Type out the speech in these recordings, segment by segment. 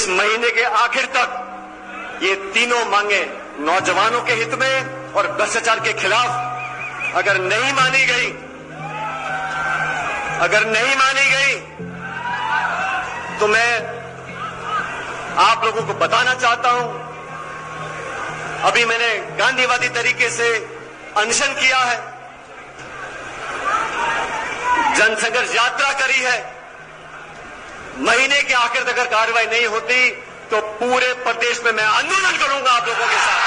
इस महीने के आखिर तक ये तीनों मांगे नौजवानों के हित में और भ्रष्टाचार के खिलाफ अगर नहीं मानी गई तो मैं आप लोगों को बताना चाहता हूं, अभी मैंने गांधीवादी तरीके से अनशन किया है, जनसंघर्ष यात्रा करी है। महीने के आखिर तक अगर कार्रवाई नहीं होती तो पूरे प्रदेश में मैं आंदोलन करूंगा आप लोगों के साथ।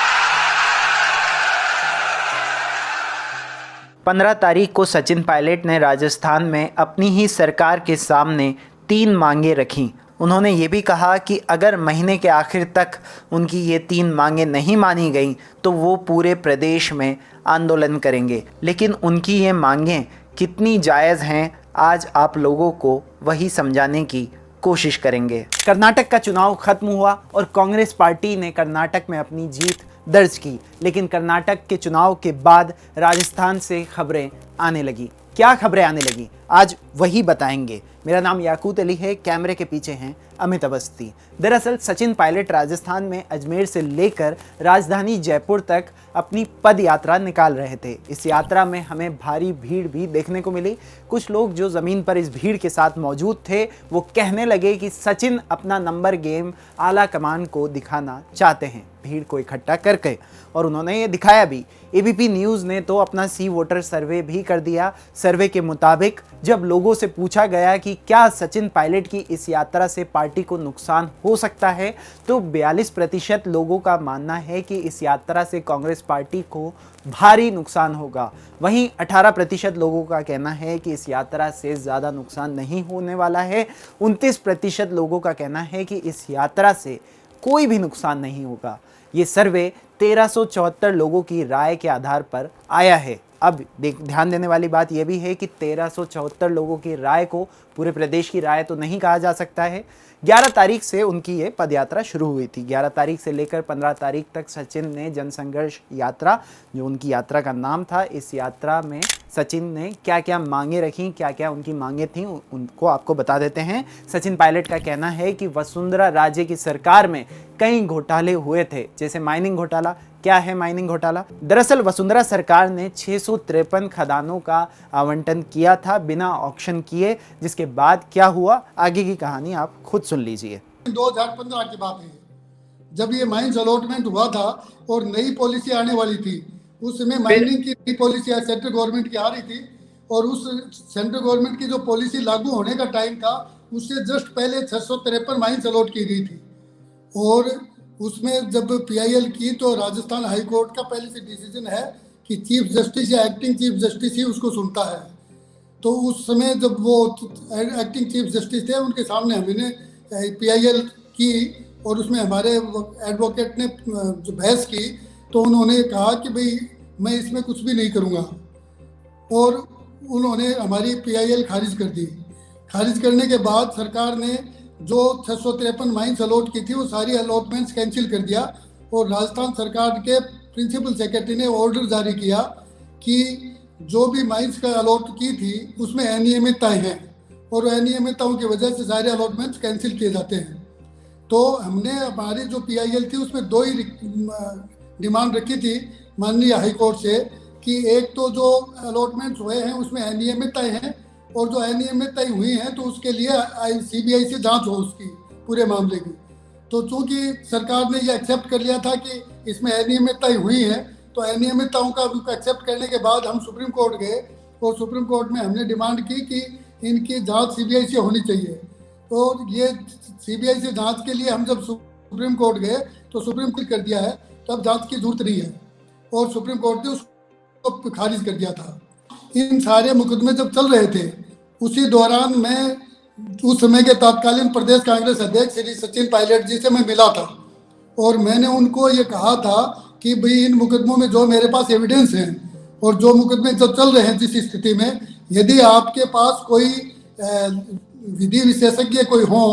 15 तारीख को सचिन पायलट ने राजस्थान में अपनी ही सरकार के सामने 3 मांगे रखीं। उन्होंने ये भी कहा कि अगर महीने के आखिर तक उनकी ये 3 मांगे नहीं मानी गई तो वो पूरे प्रदेश में आंदोलन करेंगे। लेकिन उनकी ये मांगें कितनी जायज़ हैं, आज आप लोगों को वही समझाने की कोशिश करेंगे। कर्नाटक का चुनाव खत्म हुआ और कांग्रेस पार्टी ने कर्नाटक में अपनी जीत दर्ज की, लेकिन कर्नाटक के चुनाव के बाद राजस्थान से खबरें आने लगी। क्या खबरें आने लगी आज वही बताएंगे। मेरा नाम याकूत अली है, कैमरे के पीछे हैं अमित अवस्थी। दरअसल सचिन पायलट राजस्थान में अजमेर से लेकर राजधानी जयपुर तक अपनी पद यात्रा निकाल रहे थे। इस यात्रा में हमें भारी भीड़ भी देखने को मिली। कुछ लोग जो ज़मीन पर इस भीड़ के साथ मौजूद थे वो कहने लगे कि सचिन अपना नंबर गेम आला कमान को दिखाना चाहते हैं भीड़ को इकट्ठा करके, और उन्होंने ये दिखाया भी। एबीपी न्यूज़ ने तो अपना सी वोटर सर्वे भी कर दिया। सर्वे के मुताबिक जब लोगों से पूछा गया कि क्या सचिन पायलट की इस यात्रा से पार्टी को नुकसान हो सकता है, तो 42% लोगों का मानना है कि इस यात्रा से कांग्रेस पार्टी को भारी नुकसान होगा। वहीं 18% लोगों का कहना है कि इस यात्रा से ज़्यादा नुकसान नहीं होने वाला है। 29% लोगों का कहना है कि इस यात्रा से कोई भी नुकसान नहीं होगा। ये सर्वे 1374 लोगों की राय के आधार पर आया है। अब ध्यान देने वाली बात यह भी है कि 1374 लोगों की राय को पूरे प्रदेश की राय तो नहीं कहा जा सकता है। 11 तारीख से उनकी ये पदयात्रा शुरू हुई थी। 11 तारीख से लेकर 15 तारीख तक सचिन ने जनसंघर्ष यात्रा, जो उनकी यात्रा का नाम था, इस यात्रा में सचिन ने क्या क्या मांगे रखी, क्या क्या उनकी मांगे थीं, उनको आपको बता देते हैं। सचिन पायलट का कहना है कि वसुंधरा राजे की सरकार में कई घोटाले हुए थे, जैसे माइनिंग घोटाला। क्या है माइनिंग घोटाला? दरअसल वसुंधरा सरकार ने 653 खदानों का आवंटन किया था बिना ऑक्शन किए, जिसके बाद क्या हुआ आगे की कहानी आप खुद सुन लीजिए। 2015 की बात है, जब ये माइंस अलॉटमेंट हुआ था और नई पॉलिसी आने वाली थी, उस समय माइनिंग की नई पॉलिसी सेंट्रल गवर्नमेंट की आ रही थी, और उस सेंट्रल गवर्नमेंट की जो पॉलिसी लागू होने का टाइम था उससे जस्ट पहले 653 माइंस अलॉट की गई थी। और उसमें जब पीआईएल की तो राजस्थान हाई कोर्ट का पहले से डिसीजन है कि चीफ जस्टिस या एक्टिंग चीफ जस्टिस ही उसको सुनता है। तो उस समय जब वो एक्टिंग चीफ जस्टिस थे, उनके सामने हमने पीआईएल की और उसमें हमारे एडवोकेट ने जो बहस की, तो उन्होंने कहा कि भाई मैं इसमें कुछ भी नहीं करूँगा, और उन्होंने हमारी पीआईएल खारिज कर दी। खारिज करने के बाद सरकार ने जो 653 माइंस अलॉट की थी वो सारी अलॉटमेंट्स कैंसिल कर दिया, और राजस्थान सरकार के प्रिंसिपल सेक्रेटरी ने ऑर्डर जारी किया कि जो भी माइंस का अलॉट की थी उसमें अनियमितताएं हैं, और अनियमितताओं की वजह से सारे अलॉटमेंट्स कैंसिल किए जाते हैं। तो हमने हमारी जो पीआईएल थी उसमें 2 ही डिमांड रखी थी माननीय हाई कोर्ट से, कि एक तो जो अलॉटमेंट्स हुए हैं उसमें अनियमितताएं हैं, और जो अनियमितताएं हुई हैं तो उसके लिए सीबीआई से जांच हो उसकी पूरे मामले की। तो चूंकि सरकार ने ये एक्सेप्ट कर लिया था कि इसमें अनियमितताएं हुई हैं, तो अनियमितताओं का एक्सेप्ट करने के बाद हम सुप्रीम कोर्ट गए, और सुप्रीम कोर्ट में हमने डिमांड की कि इनकी जांच सीबीआई से होनी चाहिए। तो ये सीबीआई से जांच के लिए हम जब सुप्रीम कोर्ट गए तो सुप्रीम कोर्ट कर दिया है, तब जांच की जरूरत नहीं है, और सुप्रीम कोर्ट ने उसको खारिज कर दिया था। इन सारे मुकदमे जब चल रहे थे उसी दौरान मैं उस समय के तत्कालीन प्रदेश कांग्रेस अध्यक्ष श्री सचिन पायलट जी से मैं मिला था, और मैंने उनको ये कहा था कि भाई इन मुकदमों में जो मेरे पास एविडेंस हैं और जो मुकदमे जब चल रहे हैं जिस स्थिति में, यदि आपके पास कोई विधि विशेषज्ञ कोई हो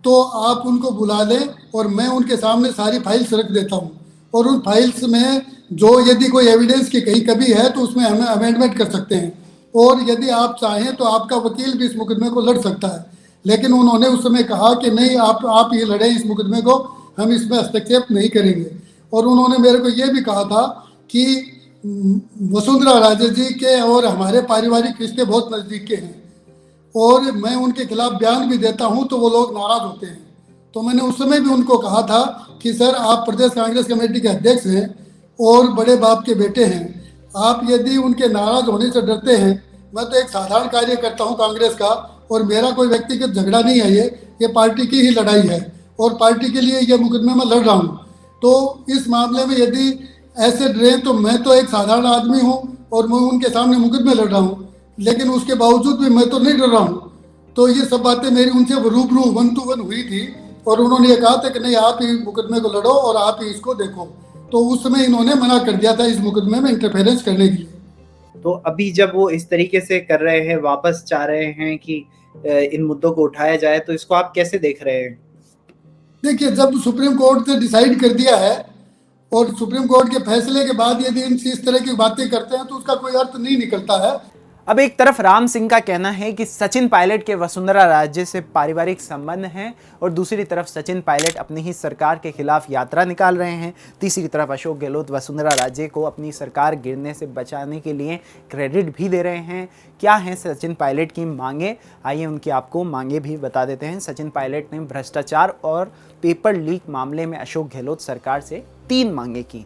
तो आप उनको बुला लें, और मैं उनके सामने सारी फाइल्स रख देता हूँ, और उन फाइल्स में जो यदि कोई एविडेंस की कहीं कमी है तो उसमें हमें अमेंडमेंट कर सकते हैं, और यदि आप चाहें तो आपका वकील भी इस मुकदमे को लड़ सकता है। लेकिन उन्होंने उस समय कहा कि नहीं, आप ये लड़ें इस मुकदमे को, हम इसमें हस्तक्षेप नहीं करेंगे। और उन्होंने मेरे को ये भी कहा था कि वसुंधरा राजे जी के और हमारे पारिवारिक रिश्ते बहुत नज़दीक के हैं और मैं उनके खिलाफ बयान भी देता हूं तो वो लोग नाराज होते हैं। तो मैंने उस समय भी उनको कहा था कि सर, आप प्रदेश कांग्रेस कमेटी के अध्यक्ष हैं और बड़े बाप के बेटे हैं, आप यदि उनके नाराज होने से डरते हैं, मैं तो एक साधारण कार्यकर्ता हूं कांग्रेस का और मेरा कोई व्यक्तिगत झगड़ा नहीं है, ये पार्टी की ही लड़ाई है और पार्टी के लिए ये मुकदमे में लड़ रहा हूँ। तो इस मामले में यदि ऐसे डरे तो मैं तो एक साधारण आदमी हूँ और मैं उनके सामने मुकदमे लड़ रहा हूँ, लेकिन उसके बावजूद भी मैं तो नहीं डर रहा हूँ। तो ये सब बातें मेरी उनसे रूबरू 1-to-1 हुई थी और उन्होंने ये कहा था कि नहीं, आप ही मुकदमे को लड़ो और आप ही इसको देखो। तो उस समय इन्होंने मना कर दिया था इस मुकदमे में इंटरफेरेंस करने के लिए। तो अभी जब वो इस तरीके से कर रहे हैं, वापस चाह रहे हैं कि इन मुद्दों को उठाया जाए, तो इसको आप कैसे देख रहे हैं? देखिए, जब सुप्रीम कोर्ट ने डिसाइड कर दिया है और सुप्रीम कोर्ट के फैसले के बाद यदि इनसे इस तरह की बातें करते हैं तो उसका कोई अर्थ नहीं निकलता है। अब एक तरफ राम सिंह का कहना है कि सचिन पायलट के वसुंधरा राजे से पारिवारिक संबंध हैं और दूसरी तरफ सचिन पायलट अपनी ही सरकार के खिलाफ यात्रा निकाल रहे हैं। तीसरी तरफ अशोक गहलोत वसुंधरा राजे को अपनी सरकार गिरने से बचाने के लिए क्रेडिट भी दे रहे हैं। क्या हैं सचिन पायलट की मांगे? आइए उनकी आपको मांगे भी बता देते हैं। सचिन पायलट ने भ्रष्टाचार और पेपर लीक मामले में अशोक गहलोत सरकार से 3 मांगे की।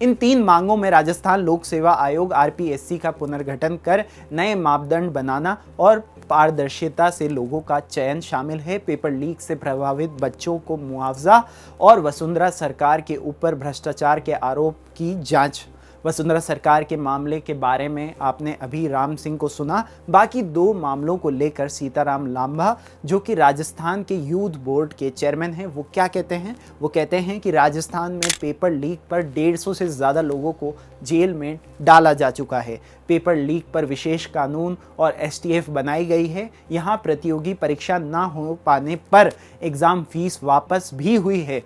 इन 3 मांगों में राजस्थान लोक सेवा आयोग आरपीएससी का पुनर्गठन कर नए मापदंड बनाना और पारदर्शिता से लोगों का चयन शामिल है। पेपर लीक से प्रभावित बच्चों को मुआवजा और वसुंधरा सरकार के ऊपर भ्रष्टाचार के आरोप की जांच। वसुंधरा सरकार के मामले के बारे में आपने अभी राम सिंह को सुना। बाकी 2 मामलों को लेकर सीताराम लांबा, जो कि राजस्थान के यूथ बोर्ड के चेयरमैन हैं, वो क्या कहते हैं? वो कहते हैं कि राजस्थान में पेपर लीक पर 150 से ज़्यादा लोगों को जेल में डाला जा चुका है। पेपर लीक पर विशेष कानून और एसटीएफ बनाई गई है। यहाँ प्रतियोगी परीक्षा ना हो पाने पर एग्ज़ाम फीस वापस भी हुई है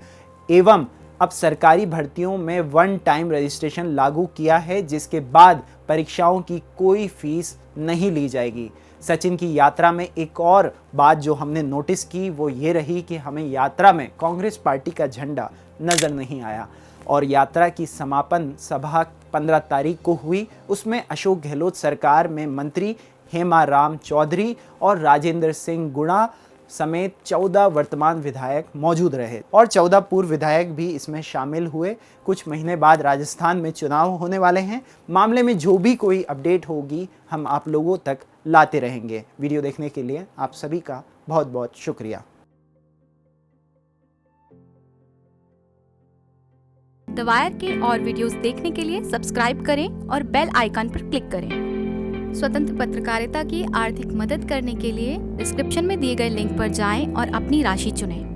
एवं अब सरकारी भर्तियों में 1 टाइम रजिस्ट्रेशन लागू किया है, जिसके बाद परीक्षाओं की कोई फीस नहीं ली जाएगी। सचिन की यात्रा में एक और बात जो हमने नोटिस की वो ये रही कि हमें यात्रा में कांग्रेस पार्टी का झंडा नज़र नहीं आया और यात्रा की समापन सभा 15 तारीख को हुई। उसमें अशोक गहलोत सरकार में मंत्री हेमा राम चौधरी और राजेंद्र सिंह गुणा समेत 14 वर्तमान विधायक मौजूद रहे और 14 पूर्व विधायक भी इसमें शामिल हुए। कुछ महीने बाद राजस्थान में चुनाव होने वाले हैं। मामले में जो भी कोई अपडेट होगी हम आप लोगों तक लाते रहेंगे। वीडियो देखने के लिए आप सभी का बहुत बहुत शुक्रिया। द वायर के और वीडियोस देखने के लिए सब्सक्राइब करें और बेल आइकन पर क्लिक करें। स्वतंत्र पत्रकारिता की आर्थिक मदद करने के लिए डिस्क्रिप्शन में दिए गए लिंक पर जाएं और अपनी राशि चुनें।